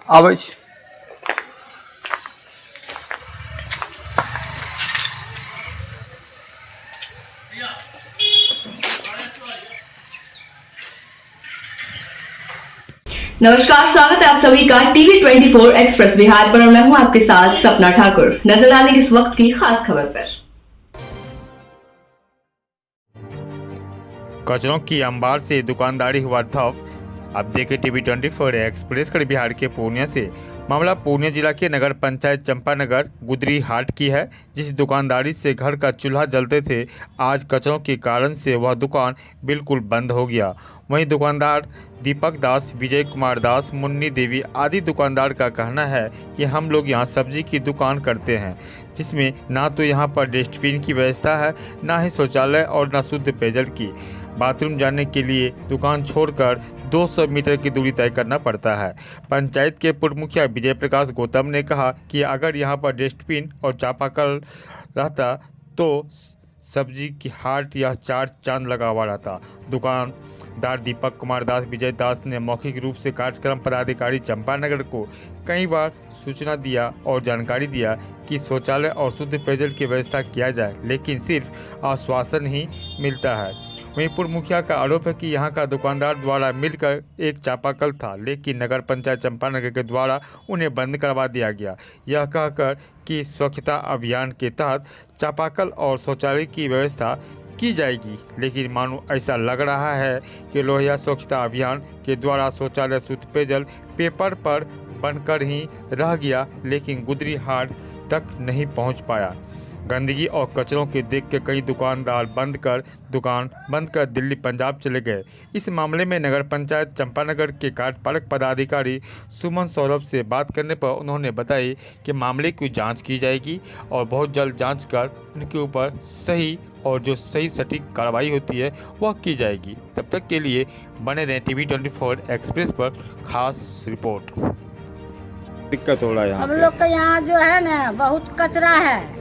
आबै छै। नमस्कार, स्वागत है आप सभी का टीवी 24 एक्सप्रेस बिहार पर और मैं हूं आपके साथ सपना ठाकुर। नजर डालेंगे इस वक्त की खास खबर पर। कचरों की अंबार से दुकानदारी हुआ ठप। अब देखे टीवी 24 एक्सप्रेस कर बिहार के पूर्णिया से। मामला पूर्णिया जिला के नगर पंचायत चंपानगर गुदरी हाट की है। जिस दुकानदारी से घर का चूल्हा जलते थे, आज कचरों के कारण से वह दुकान बिल्कुल बंद हो गया। वहीं दुकानदार दीपक दास, विजय कुमार दास, मुन्नी देवी आदि दुकानदार का कहना है कि हम लोग यहाँ सब्जी की दुकान करते हैं, जिसमें ना तो यहाँ पर डस्टबिन की व्यवस्था है, ना ही शौचालय और ना शुद्ध पेयजल की। बाथरूम जाने के लिए दुकान छोड़कर 200 मीटर की दूरी तय करना पड़ता है। पंचायत के पूर्व मुखिया विजय प्रकाश गौतम ने कहा कि अगर यहाँ पर डस्टबिन और चापाकल रहता तो सब्जी की हाट या चार चांद लगा हुआ रहता। दुकानदार दीपक कुमार दास, विजय दास ने मौखिक रूप से कार्यक्रम पदाधिकारी चंपानगर को कई बार सूचना दिया और जानकारी दिया कि शौचालय और शुद्ध पेयजल की व्यवस्था किया जाए, लेकिन सिर्फ आश्वासन ही मिलता है। वहीं पूर्व मुखिया का आरोप है कि यहाँ का दुकानदार द्वारा मिलकर एक चापाकल था, लेकिन नगर पंचायत चंपानगर के द्वारा उन्हें बंद करवा दिया गया, यह कहकर कि स्वच्छता अभियान के तहत चापाकल और शौचालय की व्यवस्था की जाएगी। लेकिन मानो ऐसा लग रहा है कि लोहिया स्वच्छता अभियान के द्वारा शौचालय शुद्ध पेयजल पेपर पर बनकर ही रह गया, लेकिन गुदरी हाट तक नहीं पहुँच पाया। गंदगी और कचरों के देख के कई दुकानदार दुकान बंद कर दिल्ली पंजाब चले गए। इस मामले में नगर पंचायत चंपानगर के कार्यपालक पदाधिकारी सुमन सौरभ से बात करने पर उन्होंने बताया कि मामले की जांच की जाएगी और बहुत जल्द जांच कर उनके ऊपर सही और जो सही सटीक कार्रवाई होती है वह की जाएगी। तब तक के लिए बने रहें टीवी 24 एक्सप्रेस पर खास रिपोर्ट। दिक्कत हो रहा है हम लोग का यहाँ जो है ना बहुत कचरा है।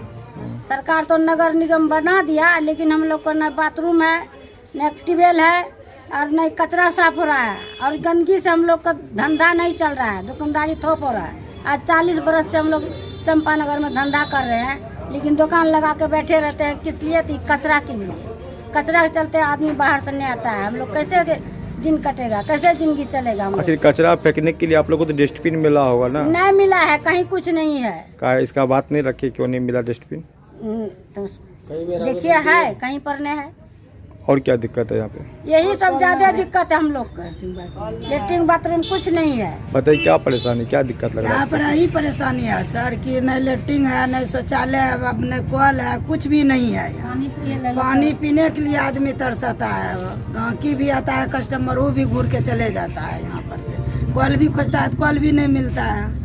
सरकार तो नगर निगम बना दिया, लेकिन हम लोग का न बाथरूम है, न ट्यूबवेल है और न कचरा साफ हो रहा है और गंदगी से हम लोग का धंधा नहीं चल रहा है, दुकानदारी थोप हो रहा है। आज 40 बरस से हम लोग चंपानगर में धंधा कर रहे हैं, लेकिन दुकान लगा के बैठे रहते हैं। किस लिए? तो कचरा के लिए। कचरा के चलते आदमी बाहर से नहीं आता है। हम लोग कैसे दिन कटेगा, कैसे जिंदगी चलेगा? आखिर कचरा फेंकने के लिए आप लोगों को तो डस्टबिन मिला होगा ना? नहीं मिला है, कहीं कुछ नहीं है। का इसका बात नहीं रखी, क्यों नहीं मिला डस्टबिन? तो देखिए है, कहीं पर नहीं है। और क्या दिक्कत है यहाँ पे? यही सब ज्यादा दिक्कत है हम लोग का। लेटरिन बाथरूम कुछ नहीं है। बताइए क्या परेशानी, क्या दिक्कत लग रहा है? यहाँ पर यही परेशानी है सर कि न लेटरिन है, न शौचालय है, न कल है, कुछ भी नहीं है। पानी पीने के लिए आदमी तरसता है। गांकी भी आता है कस्टमर, वो भी घूर के चले जाता है यहाँ पर से। कल भी खोजता है तो कल भी नहीं मिलता है।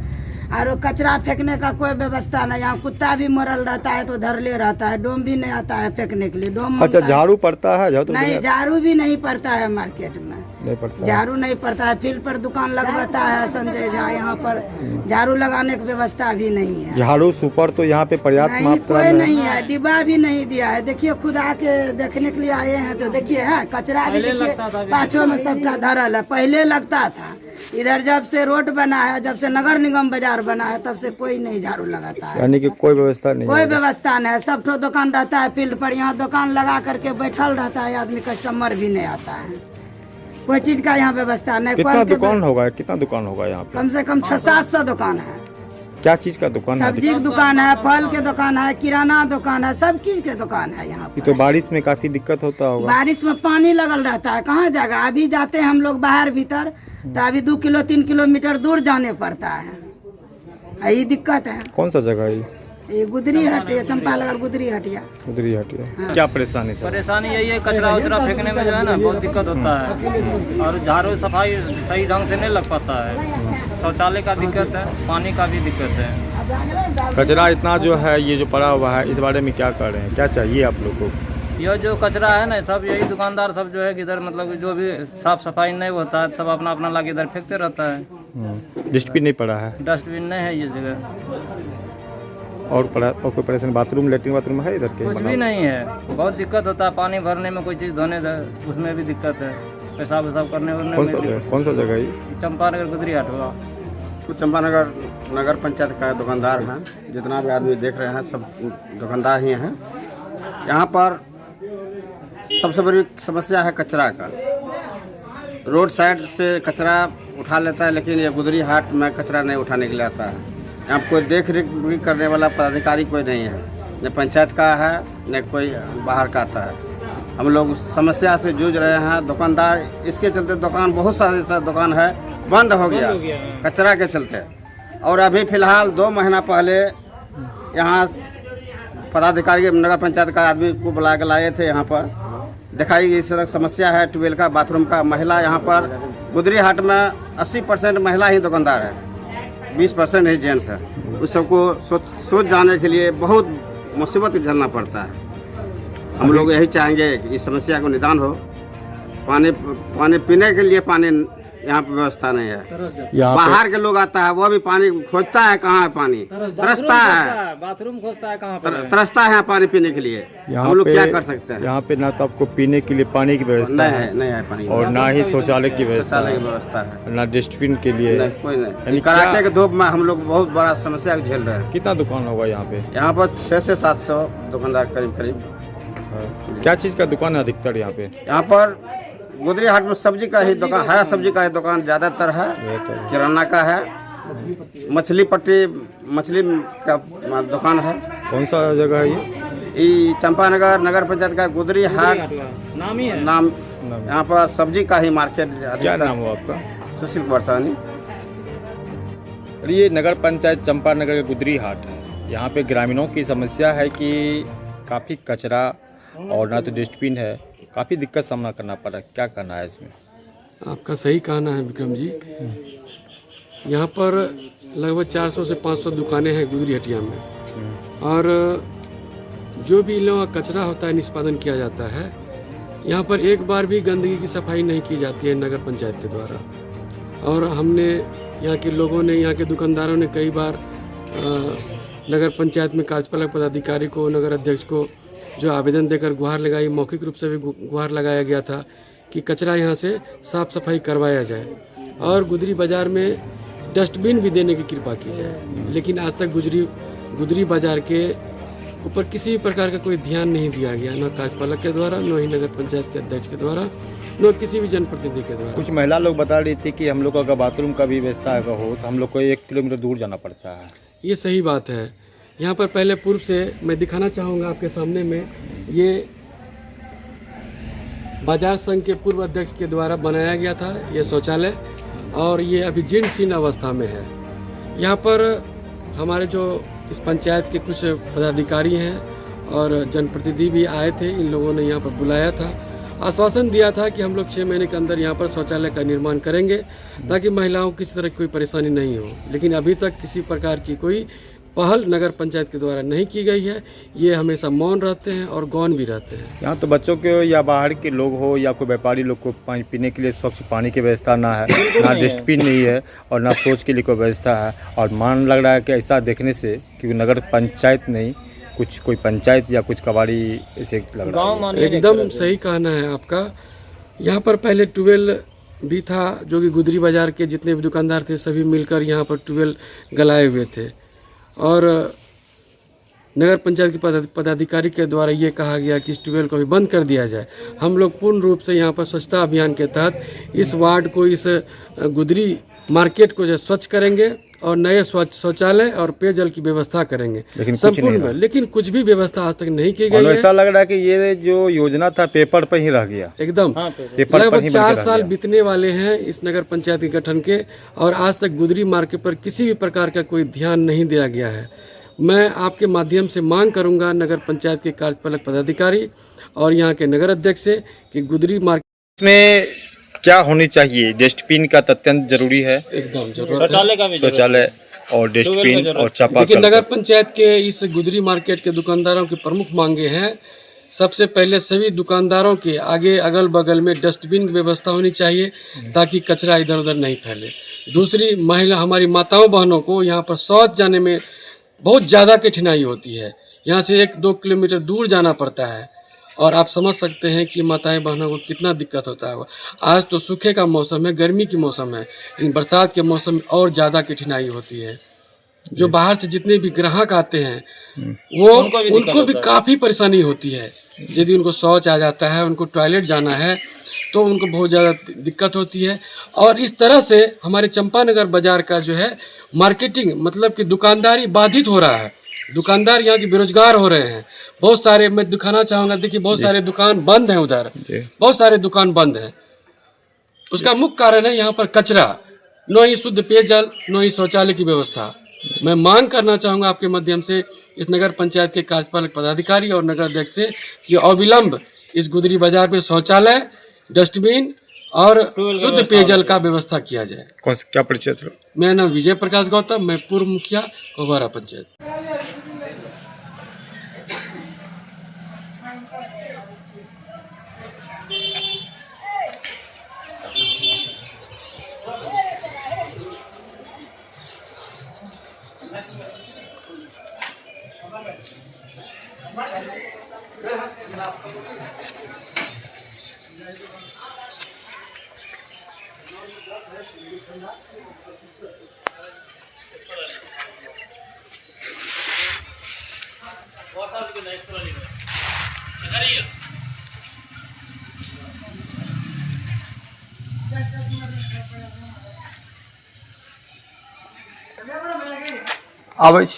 और कचरा फेंकने का कोई व्यवस्था नहीं। यहाँ कुत्ता भी मरल रहता है तो धरले रहता है। डोम भी नहीं आता है फेंकने के लिए। डोम अच्छा, झाड़ू पड़ता है? नहीं, झाड़ू भी नहीं पड़ता है मार्केट में। नहीं पड़ता, झाड़ू नहीं पड़ता है। फील्ड पर दुकान लगवाता है संजय झा, यहाँ पर झाड़ू लगाने की व्यवस्था भी नहीं है। झाड़ू सुपर तो यहाँ पे पर्याप्त मात्रा में नहीं है। डिब्बा भी नहीं दिया है। देखिए खुद आके देखने के लिए आए हैं तो देखिए है कचरा भी, देखिए पाछों में सबका धरल है। पहले लगता था। इधर जब से रोड बना है, जब से नगर निगम बाजार बना है, तब से कोई नहीं झाड़ू लगाता है। यानी कि कोई व्यवस्था नहीं, कोई व्यवस्था नहीं है। सब ठो दुकान रहता है फील्ड पर, यहाँ दुकान लगा करके बैठल रहता है आदमी, कस्टमर भी नहीं आता है। कोई चीज का यहाँ व्यवस्था नहीं। कितना दुकान होगा, कितना दुकान होगा यहाँ पे? कम से कम 600-700 दुकान है। क्या चीज का दुकान है? सब्जी की दुकान है, फल के दुकान है, किराना दुकान है, सब चीज के दुकान है यहाँ पर। तो बारिश में काफी दिक्कत होता होगा? बारिश में पानी लगल रहता है, कहाँ जगह। अभी जाते हैं हम लोग बाहर भीतर तो अभी 2-3 किलोमीटर दूर जाने पड़ता है। यही दिक्कत है। कौन सा जगह है ये? गुदरी हटिया, चंपानगर गुदरी हटिया। गुदरी हटिया। क्या परेशानी सर? परेशानी यही है, कचरा उचरा फेंकने में जो है ना बहुत दिक्कत होता है और झाड़ू सफाई सही ढंग से नहीं लग पाता है। शौचालय का दिक्कत है, पानी का भी दिक्कत है। कचरा इतना जो है ये जो पड़ा हुआ है, इस बारे में क्या कर रहे हैं, क्या चाहिए आप लोग को? यह जो कचरा है ना, सब यही दुकानदार सब जो है कि इधर मतलब जो भी साफ सफाई नहीं होता है, सब अपना अपना लाके इधर फेंकते रहता है। डस्टबिन नहीं पड़ा है? डस्टबिन नहीं है ये जगह। और कोई परेशानी? बाथरूम, लेटरिन बाथरूम है इधर के? कुछ भी नहीं है। बहुत दिक्कत होता है पानी भरने में, कोई चीज़ धोने उसमें भी दिक्कत है। पेशाब वेशाब करने कौन सा जगह है? चंपानगर गुदरी हाट हुआ। बिल्कुल चंपानगर नगर पंचायत का दुकानदार हैं। जितना भी आदमी देख रहे हैं सब दुकानदार ही हैं। यहाँ पर सबसे बड़ी समस्या है कचरा का। रोड साइड से कचरा उठा लेता है, लेकिन ये गुदरी हाट में कचरा नहीं उठाने के लिए आता है। यहाँ कोई देख रेख भी करने वाला पदाधिकारी कोई नहीं है, न पंचायत का है न कोई बाहर का आता है। हम लोग उस समस्या से जूझ रहे हैं। दुकानदार इसके चलते दुकान बहुत सारे ऐसा दुकान है बंद हो गया कचरा के चलते। और अभी फ़िलहाल 2 महीना पहले यहाँ पदाधिकारी नगर पंचायत का आदमी को बुला के लाए थे। यहाँ पर दिखाई इस तरह समस्या है ट्यूबवेल का, बाथरूम का। महिला यहाँ पर गुदरी हाट में 80% महिला ही दुकानदार है, 20% ही जेंट्स है। उस सबको सोच जाने के लिए बहुत मुसीबत झेलना पड़ता है। हम लोग यही चाहेंगे कि इस समस्या को निदान हो। पानी पीने के लिए पानी यहाँ पे व्यवस्था नहीं है। बाहर के लोग आता है वो भी पानी खोजता है, कहाँ है पानी, तरसता है, बाथरूम खोजता है कहाँ पर तरसता है पानी पीने के लिए। हम लोग क्या कर सकते हैं? यहाँ पे ना तो आपको पीने के लिए पानी की व्यवस्था नहीं है पानी, और ना ही शौचालय की व्यवस्था है, ना डस्टबिन के लिए कोई नहीं। कड़ाके के धूप में हम लोग बहुत बड़ा समस्या झेल रहे हैं। कितना दुकान होगा यहाँ पे? यहाँ पर 600 से 700 दुकानदार करीब। क्या चीज़ का दुकान है अधिकतर यहाँ पे? यहाँ पर गुदरी हाट में सब्जी का ही दुकान, हरा सब्जी का ही दुकान ज़्यादातर है, किराना का है, मछली पट्टी मछली का दुकान है। कौन सा जगह है ये? चंपानगर नगर पंचायत का गुदरी हाट नाम ही है। नाम। यहाँ पर सब्जी का ही मार्केट। क्या नाम हो आपका? सुशील परसानी। ये नगर पंचायत चंपानगर का गुदरी हाट है। यहाँ पे ग्रामीणों की समस्या है कि काफ़ी कचरा और ना तो डस्टबिन है, काफ़ी दिक्कत सामना करना पड़ा। क्या करना है इसमें? आपका सही कहना है विक्रम जी। यहाँ पर लगभग 400 से 500 दुकानें हैं गुदरी हटिया में, और जो भी इन लोगों का कचरा होता है निष्पादन किया जाता है। यहाँ पर एक बार भी गंदगी की सफाई नहीं की जाती है नगर पंचायत के द्वारा। और हमने यहाँ के लोगों ने, यहाँ के दुकानदारों ने कई बार नगर पंचायत में कार्यपालक पदाधिकारी को, नगर अध्यक्ष को जो आवेदन देकर गुहार लगाई, मौखिक रूप से भी गुहार लगाया गया था कि कचरा यहाँ से साफ सफाई करवाया जाए और गुदरी बाज़ार में डस्टबिन भी देने की कृपा की जाए। लेकिन आज तक गुदरी बाज़ार के ऊपर किसी भी प्रकार का कोई ध्यान नहीं दिया गया, न कार्यपालक के द्वारा, न ही नगर पंचायत के अध्यक्ष के द्वारा, न किसी भी जनप्रतिनिधि के द्वारा। कुछ महिला लोग बता रही थी कि हम लोग अगर बाथरूम का भी व्यवस्था अगर हो तो हम लोग को 1 किलोमीटर दूर जाना पड़ता है। ये सही बात है। यहाँ पर पहले पूर्व से मैं दिखाना चाहूँगा आपके सामने में, ये बाजार संघ के पूर्व अध्यक्ष के द्वारा बनाया गया था ये शौचालय, और ये अभी जीर्ण शीर्ण अवस्था में है। यहाँ पर हमारे जो इस पंचायत के कुछ पदाधिकारी हैं और जनप्रतिनिधि भी आए थे। इन लोगों ने यहाँ पर बुलाया था, आश्वासन दिया था कि हम लोग 6 महीने के अंदर यहाँ पर शौचालय का निर्माण करेंगे ताकि महिलाओं को किसी तरह की कोई परेशानी नहीं हो। लेकिन अभी तक किसी प्रकार की कोई पहल नगर पंचायत के द्वारा नहीं की गई है। ये हमेशा मौन रहते हैं और गौन भी रहते हैं। यहाँ तो बच्चों के या बाहर के लोग हो या कोई व्यापारी लोग को पानी पीने के लिए स्वच्छ पानी की व्यवस्था ना है, ना डस्टबिन नहीं है और ना सोच के लिए कोई व्यवस्था है। और मान लग रहा है कि ऐसा देखने से क्योंकि नगर पंचायत नहीं, कुछ कोई पंचायत या कुछ कबाड़ी ऐसे लग रहा है। एकदम सही कहना है आपका। यहाँ पर पहले ट्यूबवेल भी था, जो कि गुदरी बाजार के जितने भी दुकानदार थे सभी मिलकर यहाँ पर ट्यूबवेल गलाए हुए थे, और नगर पंचायत के पदाधिकारी के द्वारा ये कहा गया कि इस ट्यूबवेल को भी बंद कर दिया जाए। हम लोग पूर्ण रूप से यहाँ पर स्वच्छता अभियान के तहत इस वार्ड को, इस गुदरी मार्केट को जो स्वच्छ करेंगे और नए शौचालय और पेयजल की व्यवस्था करेंगे संपूर्ण। लेकिन कुछ भी व्यवस्था आज तक नहीं की गई है। ऐसा लग रहा है कि ये जो योजना था पेपर पर ही रह गया। एकदम लगभग 4 साल बीतने वाले हैं इस नगर पंचायत के गठन के, और आज तक गुदरी मार्केट पर किसी भी प्रकार का कोई ध्यान नहीं दिया गया है। मैं आपके माध्यम से मांग करूंगा नगर पंचायत के कार्यपालक पदाधिकारी और यहाँ के नगर अध्यक्ष से कि गुदरी मार्केट में क्या होनी चाहिए? डस्टबिन का अत्यंत जरूरी है, एकदम जरूरत है। शौचालय का भी शौचालय और डस्टबिन और चापाकल। लेकिन नगर पंचायत के इस गुदरी मार्केट के दुकानदारों की प्रमुख मांगे हैं। सबसे पहले सभी दुकानदारों के आगे अगल बगल में डस्टबिन की व्यवस्था होनी चाहिए ताकि कचरा इधर उधर नहीं फैले। दूसरी, महिला हमारी माताओं बहनों को यहाँ पर शौच जाने में बहुत ज़्यादा कठिनाई होती है। यहाँ से 1-2 किलोमीटर दूर जाना पड़ता है, और आप समझ सकते हैं कि माताएं बहनों को कितना दिक्कत होता है। आज तो सूखे का मौसम है, गर्मी की मौसम है, लेकिन बरसात के मौसम में और ज़्यादा कठिनाई होती है। जो बाहर से जितने भी ग्राहक आते हैं वो उनको भी काफ़ी परेशानी होती है। यदि उनको शौच आ जाता है, उनको टॉयलेट जाना है, तो उनको बहुत ज़्यादा दिक्कत होती है। और इस तरह से हमारे चंपानगर बाज़ार का जो है मार्केटिंग मतलब कि दुकानदारी बाधित हो रहा है। दुकानदार यहाँ के बेरोजगार हो रहे हैं। बहुत सारे, मैं दिखाना चाहूँगा, देखिए बहुत सारे दुकान बंद हैं, उधर बहुत सारे दुकान बंद हैं। उसका मुख्य कारण है यहाँ पर कचरा, न ही शुद्ध पेयजल, न ही शौचालय की व्यवस्था। मैं मांग करना चाहूँगा आपके माध्यम से इस नगर पंचायत के कार्यपालक पदाधिकारी और नगर अध्यक्ष से कि अविलंब इस गुदरी बाजार में शौचालय, डस्टबिन और शुद्ध पेयजल का व्यवस्था किया जाए। क्या परिचय सर? मेरा नाम विजय प्रकाश गौतम, मैं पूर्व मुखिया कोहवारा पंचायत। आवाज